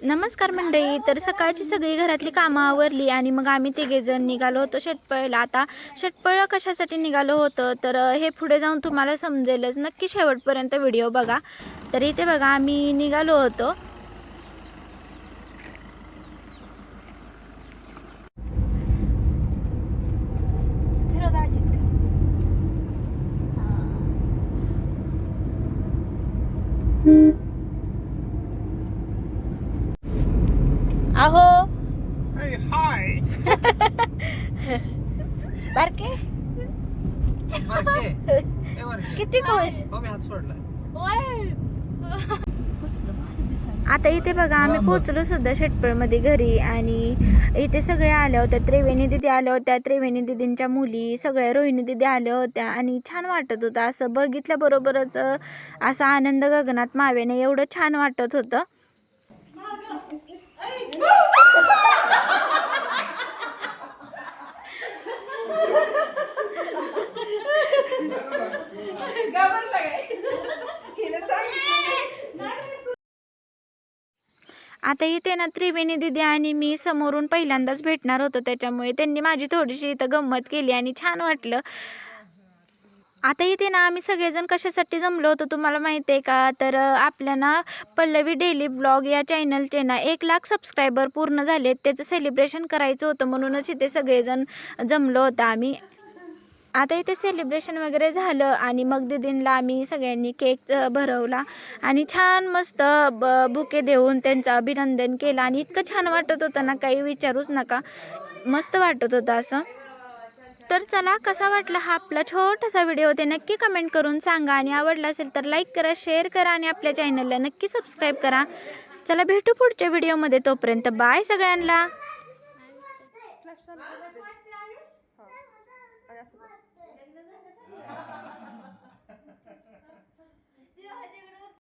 नमस्कार मंडळी. तर सकाळची सगळी घरातली कामं आवरली आणि मग आम्ही तिघेजण निघालो होतो षटपळला. आता षटपळ कशासाठी निघालो होतो तर हे पुढे जाऊन तुम्हाला समजेलच. नक्की शेवटपर्यंत व्हिडिओ बघा. तर इथे बघा आम्ही निघालो होतो. अहो Hey, hi! बारके Marke. Hey, Marke. किती खुश. हो मी हात सोडला. आता इथे बघा आम्ही पोहोचलो सुद्धा षटपळमध्ये घरी आणि इथे सगळे आल्या होत्या. त्रिवेणी दिदी आल्या होत्या, त्रिवेणी दिदींच्या मुली सगळ्या, रोहिणी दिदी आल्या होत्या आणि छान वाटत होतं. असं बघितल्याबरोबरच असा आनंद गगनात मावेने एवढं छान वाटत होतं. आता इथे ना त्रिवेणी दिदी आणि मी समोरून पहिल्यांदाच भेटणार होतो, त्याच्यामुळे त्यांनी माझी थोडीशी इथं गंमत केली आणि छान वाटलं. आता इथे ना आम्ही सगळेजण कशासाठी जमलो होतो तुम्हाला माहिती आहे का? तर आपल्या ना पल्लवी डेली ब्लॉग या चॅनलचे ना 1,00,000 सबस्क्रायबर पूर्ण झालेत. त्याचं सेलिब्रेशन करायचं होतं, म्हणूनच इथे सगळेजण जमलो होतो आम्ही. आता इथे सेलिब्रेशन वगैरे झालं आणि मग दीदींला आम्ही सगळ्यांनी केक भरवला आणि छान मस्त बुके देऊन त्यांचं अभिनंदन केलं आणि इतकं छान वाटत होतं ना, काही विचारूच नका. मस्त वाटत होतं असं. तर चला, कसा वाटला हा आपला छोटासा व्हिडिओ ते नक्की कमेंट करून सांगा आणि आवडला असेल तर लाईक करा, शेअर करा आणि आपल्या चॅनलला नक्की सबस्क्राईब करा. चला भेटू पुढच्या व्हिडिओमध्ये. तोपर्यंत बाय सगळ्यांना.